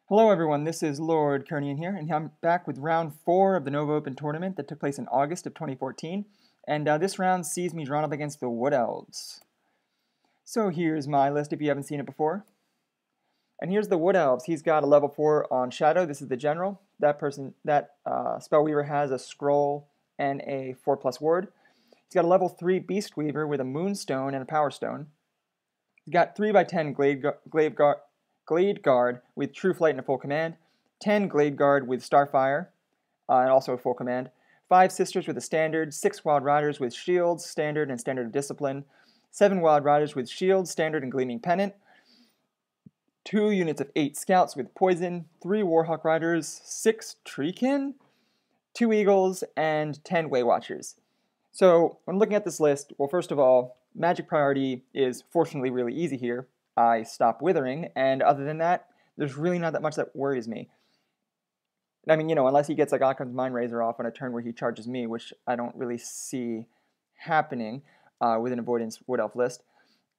Hello everyone, this is Lord Kernian here, and I'm back with round 4 of the Nova Open tournament that took place in August of 2014, and this round sees me drawn up against the Wood Elves. So here's my list if you haven't seen it before. And here's the Wood Elves. He's got a level 4 on Shadow. This is the general. That Spellweaver has a scroll and a 4+ ward. He's got a level 3 Beast Weaver with a Moonstone and a Power Stone. He's got 3x10 Glade Guard with True Flight and a full command, 10 Glade Guard with Starfire and also a full command, 5 Sisters with a standard, 6 Wild Riders with Shields, Standard, and Standard of Discipline, 7 Wild Riders with Shields, Standard, and Gleaming Pennant, 2 units of 8 Scouts with Poison, 3 Warhawk Riders, 6 Treekin, 2 Eagles, and 10 Waywatchers. So when looking at this list, well, first of all, Magic priority is fortunately really easy here. I stop withering, and other than that, there's really not that much that worries me. I mean, unless he gets like Occam's Mind Razor off on a turn where he charges me, which I don't really see happening with an Avoidance Wood Elf list.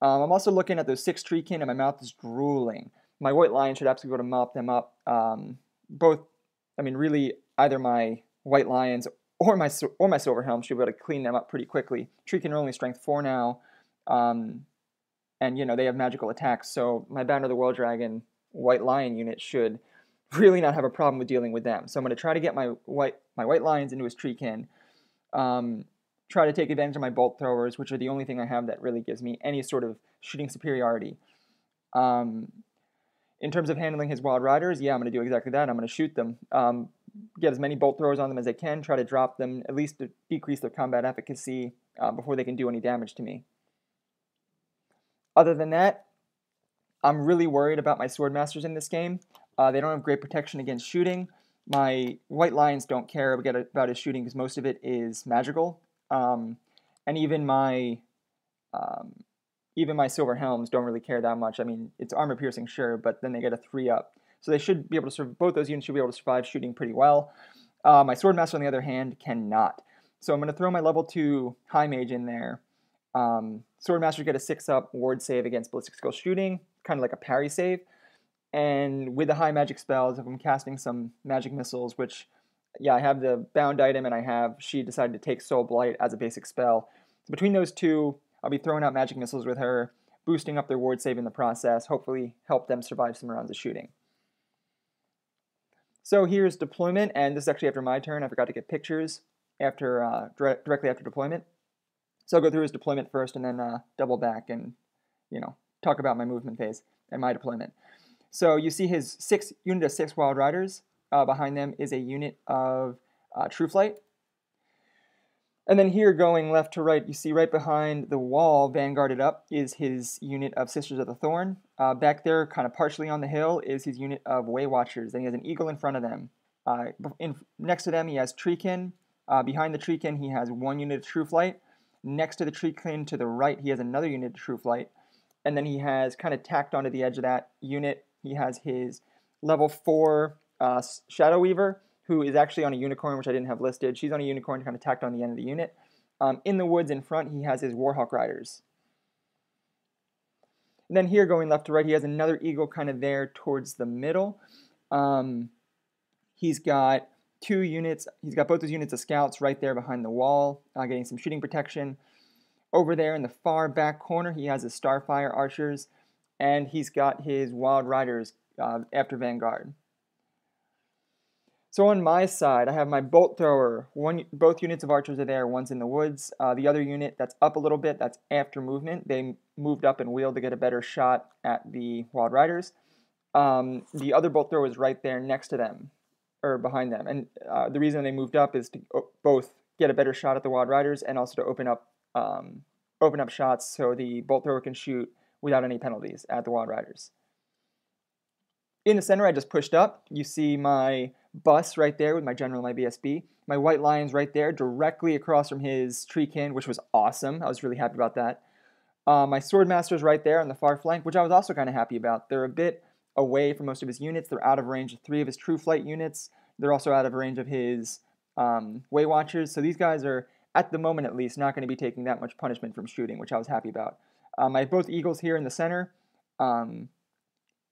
I'm also looking at those 6 Treekin, and my mouth is drooling. My White Lion should absolutely be able to mop them up. Really, either my White Lions or my Silver Helm should be able to clean them up pretty quickly. Treekin are only strength 4 now. And they have magical attacks, so my Banner of the World Dragon White Lion unit should really not have a problem with dealing with them. So I'm going to try to get my White Lions into his Treekin, try to take advantage of my Bolt Throwers, which are the only thing I have that really gives me any sort of shooting superiority. In terms of handling his Wild Riders, yeah, I'm going to do exactly that. I'm going to shoot them, get as many Bolt Throwers on them as I can, try to drop them, at least to decrease their combat efficacy before they can do any damage to me. Other than that, I'm really worried about my Swordmasters in this game. They don't have great protection against shooting. My White Lions don't care about his shooting because most of it is magical. And even my Silver Helms don't really care that much. I mean, it's armor piercing, sure, but then they get a 3-up. So they should be able to both those units should be able to survive shooting pretty well. My Swordmaster, on the other hand, cannot. So I'm going to throw my level 2 High Mage in there. Swordmaster get a 6-up ward save against ballistic skill shooting, kind of like a parry save. And with the high magic spells, if I'm casting some magic missiles, which, yeah, I have the bound item and she decided to take Soul Blight as a basic spell. So between those two, I'll be throwing out magic missiles with her, boosting up their ward save in the process, hopefully help them survive some rounds of shooting. So here's deployment, and this is actually after my turn. I forgot to get pictures directly after deployment. So I'll go through his deployment first and then double back and, talk about my movement phase and my deployment. So you see his unit of 6 Wild Riders. Behind them is a unit of True Flight. And then here, going left to right, you see right behind the wall, vanguarded up, is his unit of Sisters of the Thorn. Back there, kind of partially on the hill, is his unit of Waywatchers. Then he has an eagle in front of them. Next to them, he has Treekin. Behind the Treekin, he has 1 unit of True Flight. Next to the Treekin to the right, he has another unit of True Flight. And then he has, kind of tacked onto the edge of that unit, he has his level 4 Shadow Weaver, who is actually on a unicorn, which I didn't have listed. She's on a unicorn, kind of tacked on the end of the unit. In the woods in front, he has his Warhawk Riders. And then here, going left to right, he has another eagle kind of there towards the middle. He's got 2 units. He's got both his units of Scouts right there behind the wall, getting some shooting protection. Over there in the far back corner, he has his Starfire Archers, and he's got his Wild Riders after Vanguard. So on my side, I have my Bolt Thrower. Both units of Archers are there. One's in the woods. The other unit that's up a little bit, that's after movement. They moved up and wheeled to get a better shot at the Wild Riders. The other Bolt Thrower is right there next to them, or behind them. And the reason they moved up is to both get a better shot at the Wild Riders and also to open up shots so the Bolt Thrower can shoot without any penalties at the Wild Riders. In the center, I just pushed up. You see my bus right there with my general and my BSB. My White Lions right there, directly across from his Treekin, which was awesome. I was really happy about that. My Swordmasters right there on the far flank, which I was also kind of happy about. They're a bit away from most of his units. They're out of range of 3 of his True Flight units. They're also out of range of his Waywatchers. So these guys are, at the moment at least, not going to be taking that much punishment from shooting, which I was happy about. I have both Eagles here in the center.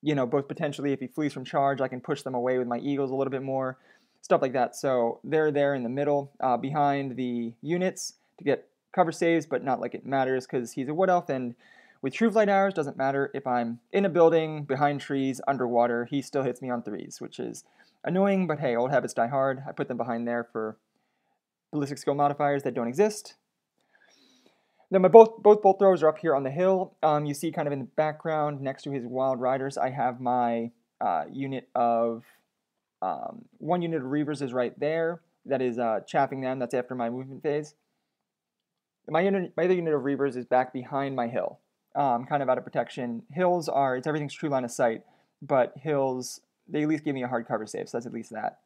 you know, both potentially if he flees from charge, I can push them away with my eagles a little bit more, stuff like that. So they're there in the middle, behind the units to get cover saves, but not like it matters because he's a Wood Elf, and with True Flight Arrows, doesn't matter if I'm in a building, behind trees, underwater, he still hits me on 3s, which is annoying, but hey, old habits die hard. I put them behind there for ballistic skill modifiers that don't exist. Then my both bolt throwers are up here on the hill. You see kind of in the background next to his Wild Riders, I have my unit of, one unit of Reavers is right there. That is chaffing them. That's after my movement phase. My other unit of Reavers is back behind my hill, kind of out of protection. Hills are, it's everything's true line of sight, but hills, they at least give me a hard cover save, so that's at least that.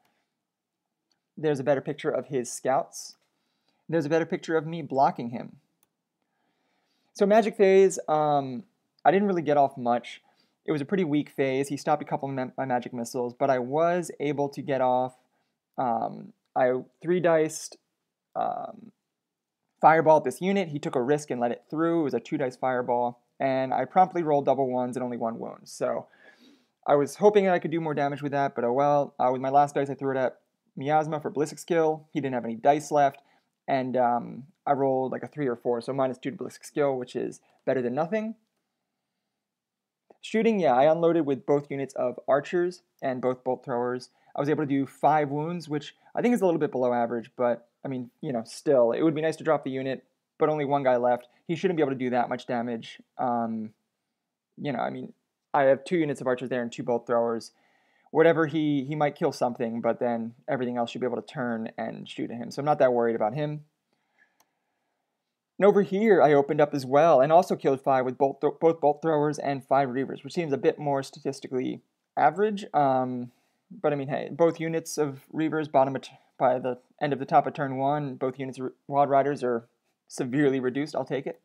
There's a better picture of his scouts. There's a better picture of me blocking him. So magic phase, I didn't really get off much. It was a pretty weak phase. He stopped a couple of my magic missiles, but I was able to get off. I 3-diced fireball at this unit. He took a risk and let it through. It was a 2-dice fireball, and I promptly rolled double ones and only 1 wound. So I was hoping that I could do more damage with that, but oh well. With my last dice, I threw it at Miasma for ballistic skill. He didn't have any dice left, and I rolled like a 3 or 4, so -2 to ballistic skill, which is better than nothing. Shooting, yeah, I unloaded with both units of archers and both bolt throwers. I was able to do 5 wounds, which I think is a little bit below average, but I mean, you know, still, it would be nice to drop the unit, but only 1 guy left. He shouldn't be able to do that much damage. You know, I mean, I have 2 units of archers there and 2 bolt throwers. Whatever, he might kill something, but then everything else should be able to turn and shoot at him. So I'm not that worried about him. And over here, I opened up as well and also killed 5 with both bolt throwers and 5 reavers, which seems a bit more statistically average. But I mean, hey, both units of reavers by the end of the top of turn 1. Both units of Wild Riders are severely reduced. I'll take it.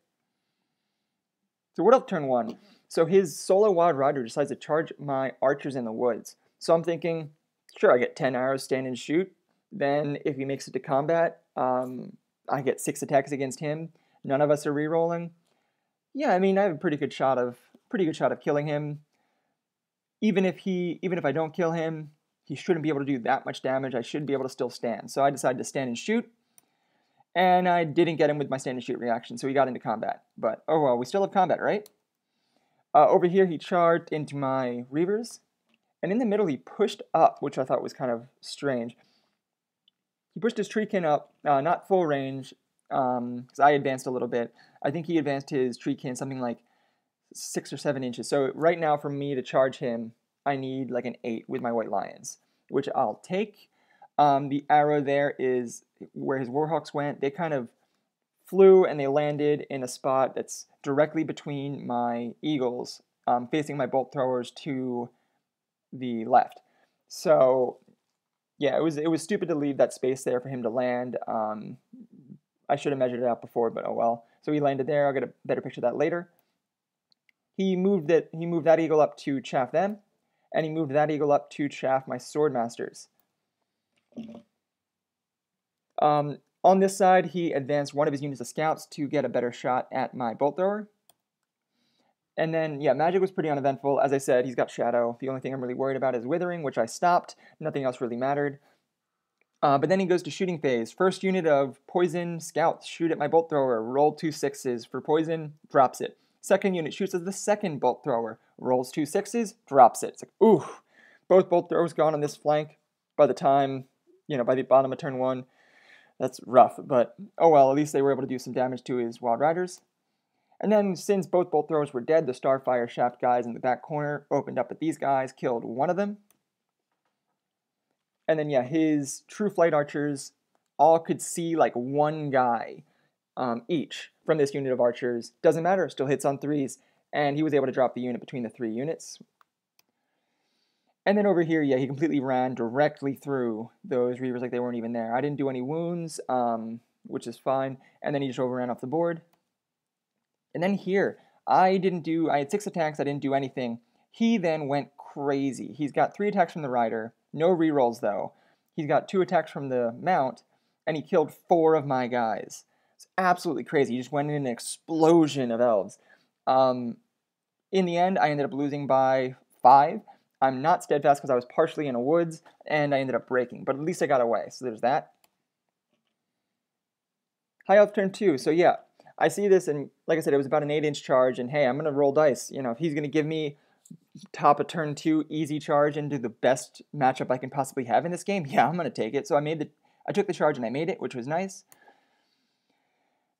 So what up turn 1? So his solo Wild Rider decides to charge my archers in the woods. So I'm thinking, sure, I get 10 arrows, stand and shoot. Then if he makes it to combat, I get 6 attacks against him. None of us are rerolling. Yeah, I mean, I have a pretty good shot of killing him. Even if I don't kill him, he shouldn't be able to do that much damage. I should be able to still stand. So I decided to stand and shoot. And I didn't get him with my stand and shoot reaction, so he got into combat. But oh well, we still have combat, right? Over here, he charged into my reavers. And in the middle, he pushed up, which I thought was kind of strange. He pushed his treekin up, not full range, because I advanced a little bit. I think he advanced his treekin something like 6 or 7 inches. So right now, for me to charge him, I need like an 8 with my white lions, which I'll take. The arrow there is where his warhawks went. They kind of flew and they landed in a spot that's directly between my eagles, facing my bolt throwers to the left. So yeah, it was stupid to leave that space there for him to land. I should have measured it out before, but oh well. So he landed there. I'll get a better picture of that later. He moved that eagle up to chaff them, and he moved that eagle up to chaff my sword masters. On this side, he advanced one of his units of scouts to get a better shot at my bolt thrower. And then, yeah, magic was pretty uneventful. As I said, he's got shadow. The only thing I'm really worried about is withering, which I stopped. Nothing else really mattered. But then he goes to shooting phase. First unit of poison scouts shoot at my bolt thrower. Roll 2 6s for poison, drops it. Second unit shoots at the second bolt thrower. Rolls 2 6s, drops it. It's like, ooh, both bolt throwers gone on this flank. By the time, you know, by the bottom of turn 1, that's rough. But oh well, at least they were able to do some damage to his Wild Riders. And then, since both bolt throwers were dead, the Starfire Shaft guys in the back corner opened up at these guys, killed one of them. And then, yeah, his True Flight Archers all could see like 1 guy each from this unit of archers. Doesn't matter, still hits on 3s. And he was able to drop the unit between the 3 units. And then over here, yeah, he completely ran directly through those reavers like they weren't even there. I didn't do any wounds, which is fine. And then he just overran off the board. And then here, I had 6 attacks, I didn't do anything. He then went crazy. He's got 3 attacks from the rider, no rerolls though. He's got 2 attacks from the mount, and he killed 4 of my guys. It's absolutely crazy. He just went in an explosion of elves. In the end, I ended up losing by 5. I'm not steadfast because I was partially in a woods, and I ended up breaking, but at least I got away, so there's that. High Elf turn 2, so yeah, I see this, and like I said, it was about an 8-inch charge, and hey, I'm going to roll dice. You know, if he's going to give me top of turn 2 easy charge into the best matchup I can possibly have in this game, yeah, I'm going to take it. So I took the charge and I made it, which was nice.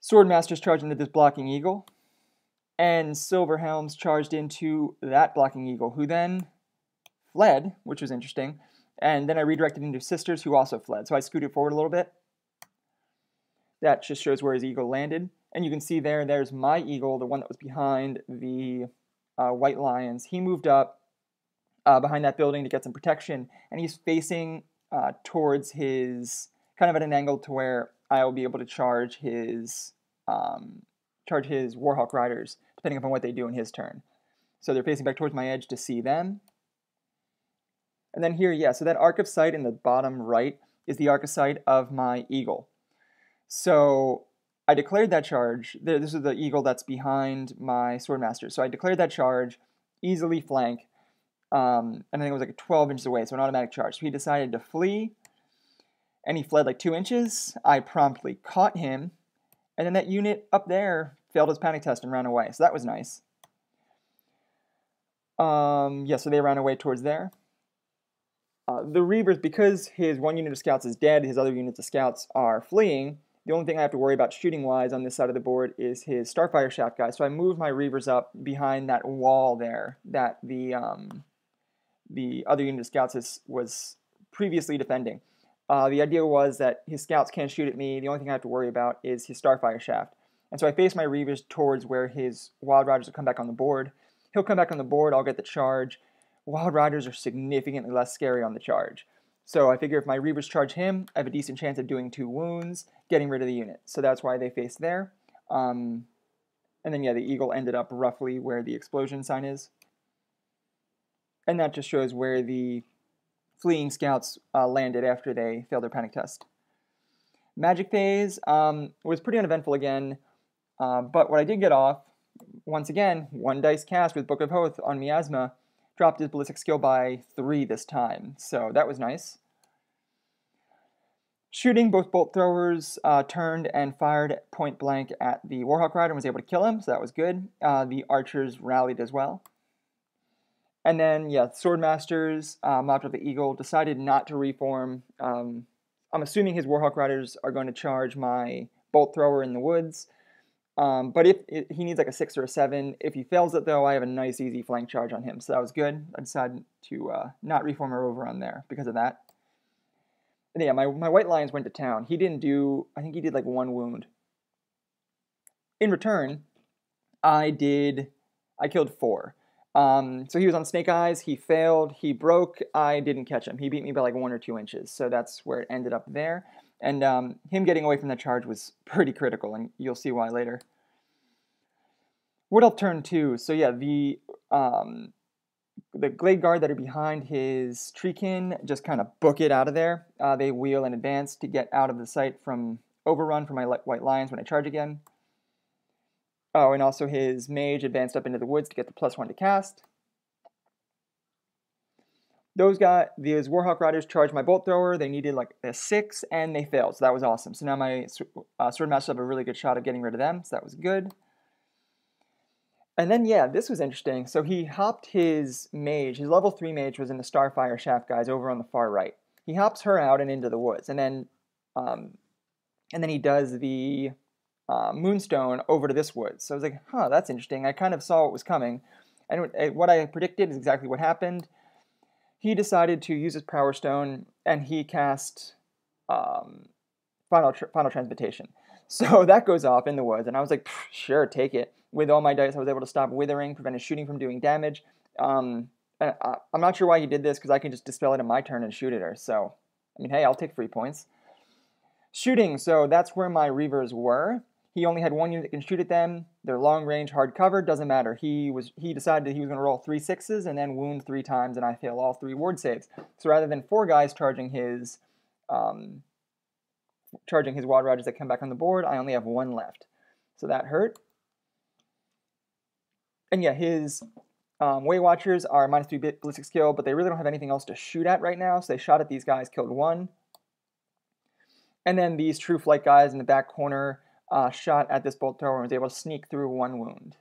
Swordmasters charged into this blocking eagle, and Silver Helms charged into that blocking eagle, who then fled, which was interesting, and then I redirected into Sisters, who also fled. So I scooted forward a little bit. That just shows where his eagle landed. And you can see there's my eagle, the one that was behind the White Lions. He moved up behind that building to get some protection, and he's facing towards his, kind of at an angle to where I will be able to charge his Warhawk Riders, depending upon what they do in his turn. So they're facing back towards my edge to see them. And then here, yeah, so that arc of sight in the bottom right is the arc of sight of my eagle. So I declared that charge. This is the eagle that's behind my Swordmaster. So I declared that charge, easily flank, and I think it was like 12 inches away, so an automatic charge. So he decided to flee, and he fled like 2 inches. I promptly caught him, and then that unit up there failed his panic test and ran away. So that was nice. Yeah, so they ran away towards there. The Reavers, because his one unit of scouts is dead, his other units of scouts are fleeing, the only thing I have to worry about shooting-wise on this side of the board is his Starfire Shaft guy. So I moved my Reavers up behind that wall there that the other unit of scouts was previously defending. The idea was that his scouts can't shoot at me. The only thing I have to worry about is his Starfire Shaft. And so I face my Reavers towards where his Wild Riders will come back on the board. He'll come back on the board, I'll get the charge. Wild Riders are significantly less scary on the charge. So I figure if my Reavers charge him, I have a decent chance of doing 2 wounds, getting rid of the unit. So that's why they face there. And then, yeah, the eagle ended up roughly where the explosion sign is. And that just shows where the fleeing scouts landed after they failed their panic test. Magic phase was pretty uneventful again, but what I did get off, once again, 1 dice cast with Book of Hoth on Miasma, dropped his ballistic skill by 3 this time, so that was nice. Shooting, both bolt throwers turned and fired point blank at the Warhawk Rider and was able to kill him, so that was good. The archers rallied as well. And then, yeah, Swordmasters mopped up the eagle, decided not to reform. I'm assuming his Warhawk Riders are going to charge my bolt thrower in the woods. But if he needs like a 6 or a 7, if he fails it though, I have a nice easy flank charge on him. So that was good. I decided to not reform or over on there because of that. And yeah, my White Lions went to town. He didn't do, I think he did like 1 wound. In return, I killed 4. So he was on Snake Eyes, he failed, he broke, I didn't catch him. He beat me by like 1 or 2 inches. So that's where it ended up there. And him getting away from that charge was pretty critical, and you'll see why later. Wood Elf turn 2. So yeah, the Glade Guard that are behind his Treekin just kind of book it out of there. They wheel and advance to get out of the sight from overrun from my White Lions when I charge again. Oh, and also his Mage advanced up into the woods to get the +1 to cast. Those Warhawk Riders charged my Bolt Thrower. They needed like a 6, and they failed, so that was awesome. So now my Swordmasters have a really good shot of getting rid of them, so that was good. And then, yeah, this was interesting. So he hopped his Mage. His level 3 Mage was in the Starfire Shaft guys over on the far right. He hops her out and into the woods, and then he does the Moonstone over to this woods. So I was like, huh, that's interesting. I kind of saw what was coming, and what I predicted is exactly what happened. He decided to use his Power Stone, and he cast Final Transmutation. So that goes off in the woods, and I was like, sure, take it. With all my dice, I was able to stop Withering, prevent his shooting from doing damage. I'm not sure why he did this, because I can just dispel it in my turn and shoot at her. So, I mean, hey, I'll take 3 points. Shooting, so that's where my Reavers were. He only had 1 unit that can shoot at them. They're long range, hard cover, doesn't matter. He decided that he was going to roll 3 6s and then wound 3 times, and I fail all 3 ward saves. So rather than 4 guys charging his Wild Riders that come back on the board, I only have 1 left. So that hurt. And yeah, his Way Watchers are -3 ballistic skill, but they really don't have anything else to shoot at right now, so they shot at these guys, killed one. And then these True Flight guys in the back corner shot at this bolt thrower and was able to sneak through 1 wound.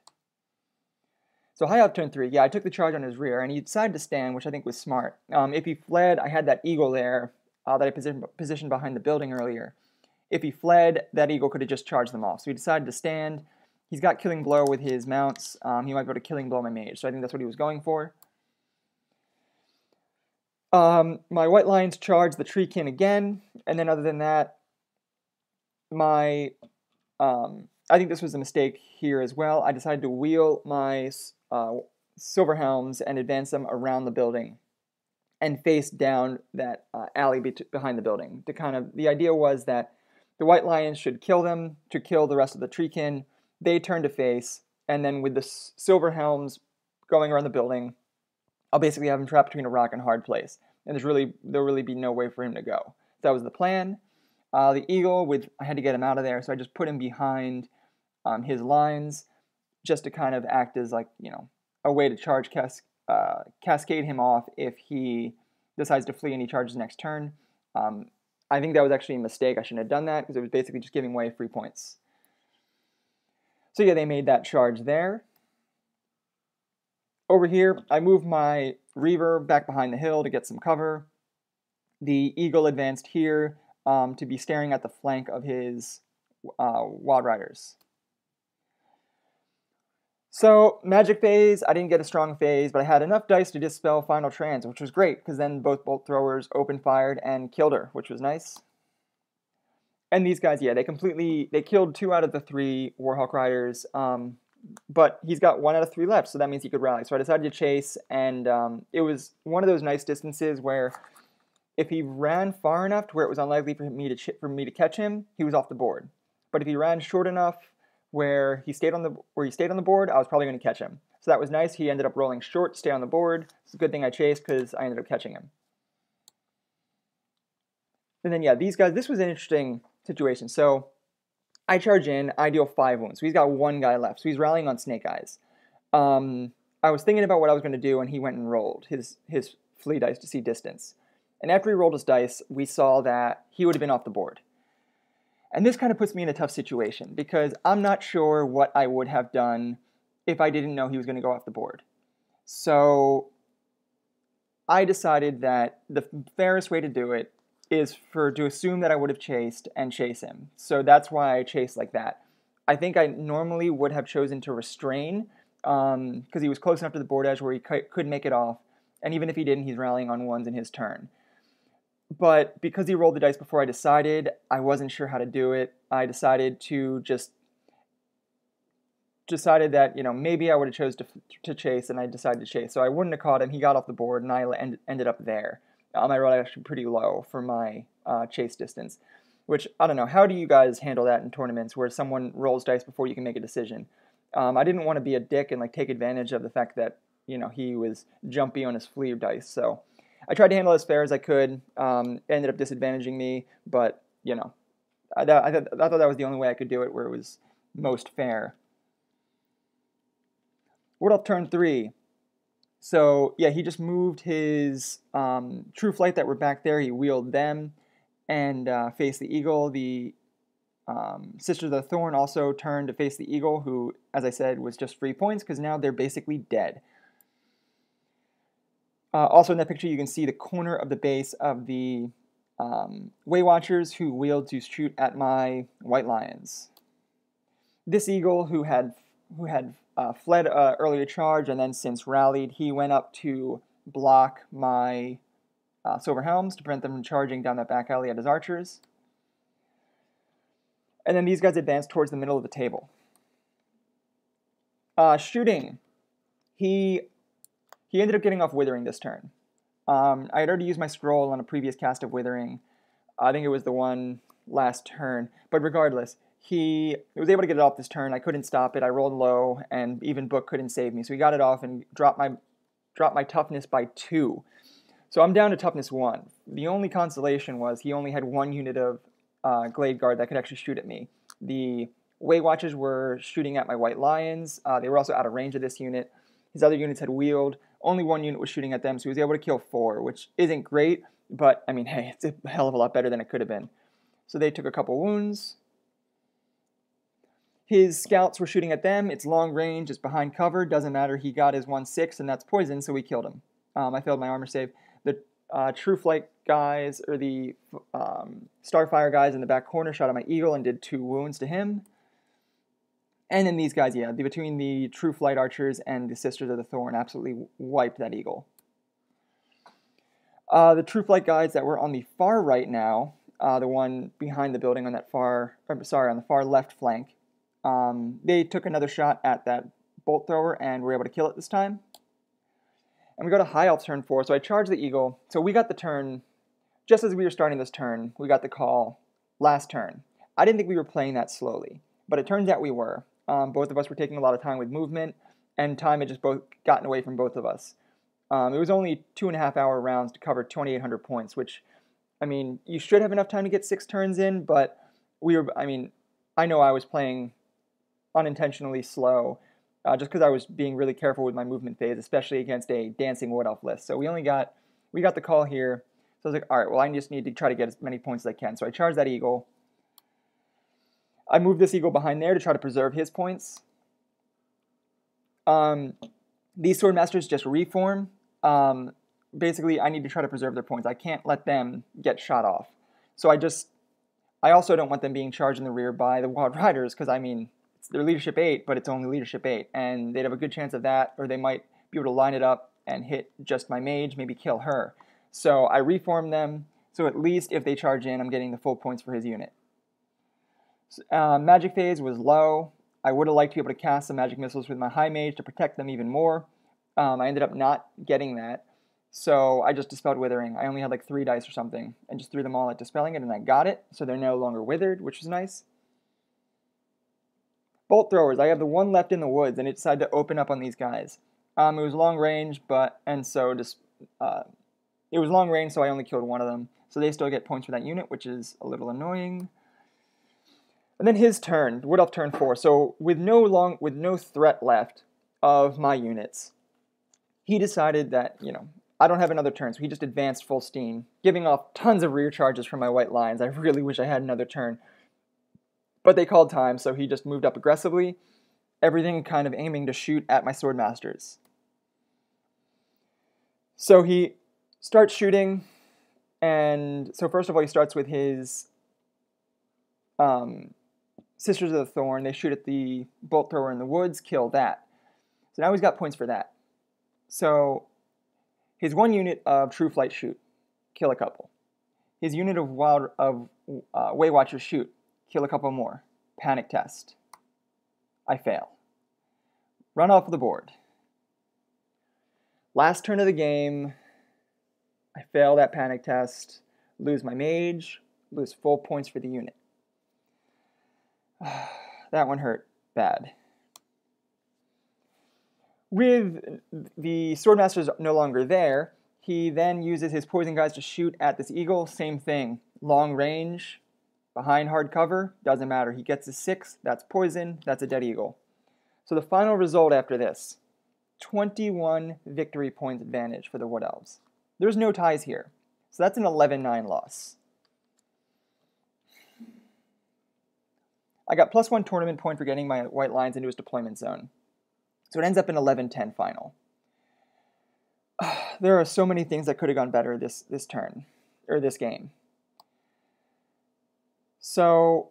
So High Elf turn 3, yeah, I took the charge on his rear, and he decided to stand, which I think was smart. If he fled, I had that eagle there that I positioned behind the building earlier. If he fled, that eagle could have just charged them off. So he decided to stand. He's got Killing Blow with his mounts. He might be able to Killing Blow my mage, so I think that's what he was going for. My White Lions charged the Treekin again, and then other than that, I think this was a mistake here as well. I decided to wheel my Silver Helms and advance them around the building and face down that alley behind the building. The idea was that the White Lions should kill them to kill the rest of the Treekin. They turn to face, and then with the Silver Helms going around the building, I'll basically have him trapped between a rock and a hard place, and there'll really be no way for him to go. That was the plan. The eagle, I had to get him out of there, so I just put him behind his lines, just to kind of act as a way to charge cascade him off if he decides to flee and he charges next turn. I think that was actually a mistake. I shouldn't have done that because it was basically just giving away free points. So yeah, they made that charge there. Over here, I moved my Reaver back behind the hill to get some cover. The eagle advanced here to be staring at the flank of his Wild Riders. So, magic phase, I didn't get a strong phase, but I had enough dice to dispel Final Trance, which was great, because then both bolt throwers open-fired and killed her, which was nice. And these guys, yeah, they killed 2 out of the 3 Warhawk Riders, but he's got 1 out of 3 left, so that means he could rally. So I decided to chase, and it was one of those nice distances where if he ran far enough to where it was unlikely for me to catch him, he was off the board. But if he ran short enough where he stayed on the board, I was probably going to catch him. So that was nice. He ended up rolling short, stay on the board. It's a good thing I chased because I ended up catching him. And then yeah, these guys, this was an interesting situation. So I charge in, I deal 5 wounds. So he's got 1 guy left. So he's rallying on Snake Eyes. I was thinking about what I was going to do, and he went and rolled his flea dice to see distance. And after he rolled his dice, we saw that he would have been off the board. And this kind of puts me in a tough situation because I'm not sure what I would have done if I didn't know he was going to go off the board. So I decided that the fairest way to do it is to assume that I would have chased and chase him. So that's why I chased like that. I think I normally would have chosen to restrain because he was close enough to the board edge where he could make it off. And even if he didn't, he's rallying on 1s in his turn. But because he rolled the dice before I decided, I wasn't sure how to do it. I decided that, maybe I would have chose to chase, and I decided to chase. So I wouldn't have caught him. He got off the board, and I ended up there. I rolled actually pretty low for my chase distance, which, I don't know. How do you guys handle that in tournaments where someone rolls dice before you can make a decision? I didn't want to be a dick and take advantage of the fact that, he was jumpy on his flea dice, so I tried to handle it as fair as I could. Ended up disadvantaging me, but I thought that was the only way I could do it, where it was most fair. Wood Elf turn 3. So yeah, he just moved his True Flight that were back there. He wheeled them and faced the eagle. The Sisters of the Thorn also turned to face the eagle, who, as I said, was just free points because now they're basically dead. Also in that picture, you can see the corner of the base of the Way Watchers who wheeled to shoot at my White Lions. This eagle, who had fled earlier charge and then since rallied, he went up to block my Silver Helms to prevent them from charging down that back alley at his archers. And then these guys advanced towards the middle of the table. Shooting. He ended up getting off Withering this turn. I had already used my scroll on a previous cast of Withering. I think it was the one last turn. But regardless, he was able to get it off this turn. I couldn't stop it. I rolled low, and even Book couldn't save me. So he got it off and dropped my toughness by 2. So I'm down to toughness 1. The only consolation was he only had 1 unit of Glade Guard that could actually shoot at me. The Way Watchers were shooting at my White Lions. They were also out of range of this unit. His other units had wheeled. Only one unit was shooting at them, so he was able to kill 4, which isn't great, but, I mean, hey, it's a hell of a lot better than it could have been. So they took a couple wounds. His scouts were shooting at them. It's long range, it's behind cover, doesn't matter. He got his 1/6, and that's poison, so we killed him. I failed my armor save. The True Flight guys, or the Starfire guys in the back corner shot at my eagle and did 2 wounds to him. And then these guys, yeah, between the True Flight archers and the Sisters of the Thorn, absolutely wiped that eagle. The True Flight guys that were on the far right now, the one behind the building on that on the far left flank, they took another shot at that bolt thrower and were able to kill it this time. And we go to High Elves turn 4, so I charge the eagle. So we got the turn, just as we were starting this turn, we got the call last turn. I didn't think we were playing that slowly, but it turns out we were. Both of us were taking a lot of time with movement, and time had just both gotten away from both of us. It was only 2.5-hour rounds to cover 2,800 points, which, I mean, you should have enough time to get 6 turns in, but I know I was playing unintentionally slow, just because I was being really careful with my movement phase, especially against a dancing Wood Elf list. So we got the call here. So I was like, all right, well, I just need to try to get as many points as I can. So I charged that eagle. I moved this eagle behind there to try to preserve his points. These Swordmasters just reform. Basically, I need to try to preserve their points. I can't let them get shot off. So I also don't want them being charged in the rear by the Wild Riders, because, I mean, they're leadership 8, but it's only leadership 8, and they'd have a good chance of that, or they might be able to line it up and hit just my mage, maybe kill her. So I reform them, so at least if they charge in, I'm getting the full points for his unit. Magic phase was low. I would have liked to be able to cast some magic missiles with my high mage to protect them even more. I ended up not getting that, so I just dispelled withering. I only had like 3 dice or something, and just threw them all at dispelling it, and I got it, so they're no longer withered, which was nice. Bolt throwers, I have the one left in the woods, and it decided to open up on these guys. It was long range, so I only killed one of them. So they still get points for that unit, which is a little annoying. And then his turn, Wood Elf turn 4. So with no threat left of my units, he decided that, I don't have another turn, so he just advanced full steam, giving off tons of rear charges from my white lines. I really wish I had another turn. But they called time, so he just moved up aggressively, everything kind of aiming to shoot at my Swordmasters. So he starts shooting, and so first of all he starts with his Sisters of the Thorn. They shoot at the bolt thrower in the woods, kill that. So now he's got points for that. So his one unit of True Flight shoot, kill a couple. His unit of Way Watchers shoot, kill a couple more. Panic test. I fail. Run off the board. Last turn of the game, I fail that panic test, lose my mage, lose full points for the unit. That one hurt bad. With the Swordmasters no longer there, he then uses his poison guys to shoot at this eagle. Same thing. Long range, behind hard cover, doesn't matter. He gets a 6, that's poison, that's a dead eagle. So the final result after this, 21 victory points advantage for the Wood Elves. There's no ties here. So that's an 11-9 loss. I got +1 tournament point for getting my white lines into his deployment zone. So it ends up an 11-10 final. There are so many things that could have gone better this turn, or this game. So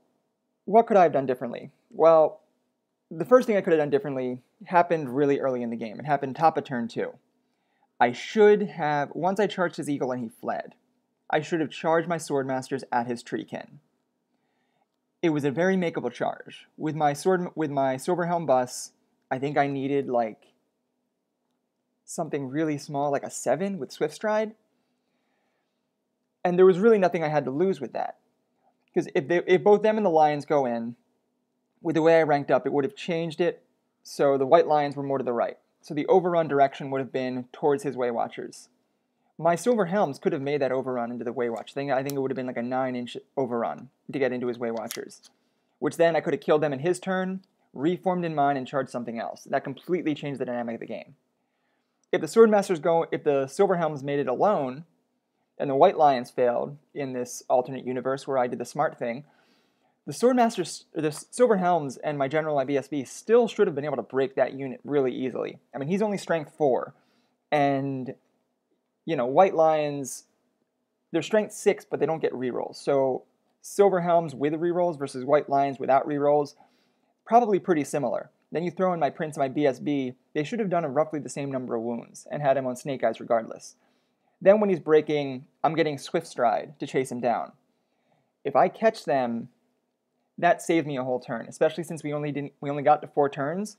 what could I have done differently? Well, the first thing I could have done differently happened really early in the game. It happened top of turn 2. I should have, once I charged his eagle and he fled, I should have charged my Swordmasters at his treekin. It was a very makeable charge. With my Silverhelm bus, I think I needed like something really small, like a 7 with Swift Stride. And there was really nothing I had to lose with that. Because if both them and the Lions go in, with the way I ranked up, it would have changed it so the white Lions were more to the right. So the overrun direction would have been towards his Way Watchers. My Silver Helms could have made that overrun into the Way Watch thing. I think it would have been like a 9-inch overrun to get into his Way Watchers. Which then I could have killed them in his turn, reformed in mine, and charged something else. That completely changed the dynamic of the game. if the if the Silver Helms made it alone, and the White Lions failed in this alternate universe where I did the smart thing, the Silver Helms and my general, my BSB, still should have been able to break that unit really easily. I mean, he's only strength 4, and, you know, White Lions, they're strength 6, but they don't get rerolls. So Silver Helms with rerolls versus White Lions without rerolls, probably pretty similar. Then you throw in my Prince and my BSB, they should have done roughly the same number of wounds and had him on Snake Eyes regardless. Then when he's breaking, I'm getting Swift Stride to chase him down. If I catch them, that saved me a whole turn, especially since we only got to 4 turns.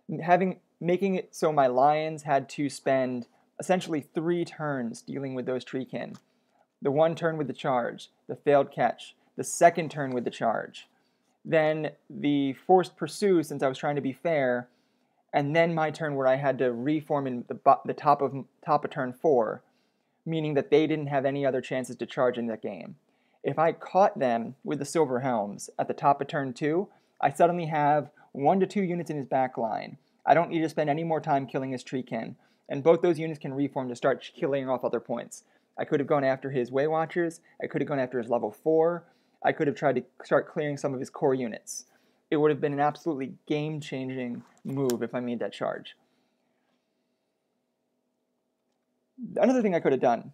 Making it so my Lions had to spend essentially 3 turns dealing with those Treekin. The 1 turn with the charge, the failed catch, the 2nd turn with the charge, then the forced pursue since I was trying to be fair, and then my turn where I had to reform in the top of turn 4, meaning that they didn't have any other chances to charge in that game. If I caught them with the Silver Helms at the top of turn 2, I suddenly have 1 to 2 units in his back line. I don't need to spend any more time killing his Treekin, and both those units can reform to start killing off other points. I could have gone after his Way Watchers, I could have gone after his level 4, I could have tried to start clearing some of his core units. It would have been an absolutely game-changing move if I made that charge. Another thing I could have done,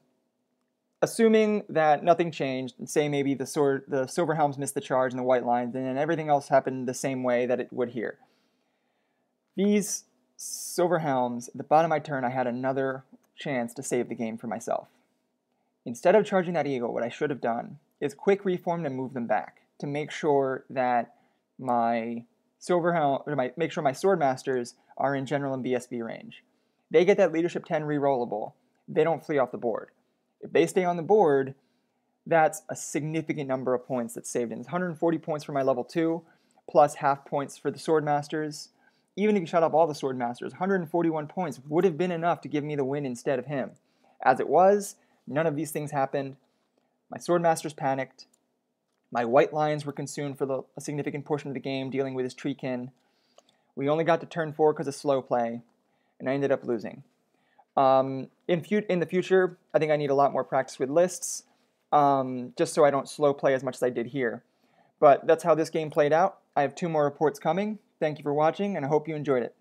assuming that nothing changed, and say maybe the Silver Helms missed the charge and the White Lions, and then everything else happened the same way that it would here. These Silver Helms, at the bottom of my turn, I had another chance to save the game for myself. Instead of charging that Eagle, what I should have done is quick reform and move them back to make sure that my make sure my Swordmasters are in General and BSB range. They get that Leadership 10 rerollable. They don't flee off the board. If they stay on the board, that's a significant number of points that's saved in. It's 140 points for my level 2, plus half points for the Swordmasters. Even if you shut up all the Swordmasters, 141 points would have been enough to give me the win instead of him. As it was, none of these things happened. My Swordmasters panicked. My White Lions were consumed for a significant portion of the game dealing with his Treekin. We only got to turn 4 because of slow play, and I ended up losing. In the future, I think I need a lot more practice with lists, just so I don't slow play as much as I did here. But that's how this game played out. I have 2 more reports coming. Thank you for watching, and I hope you enjoyed it.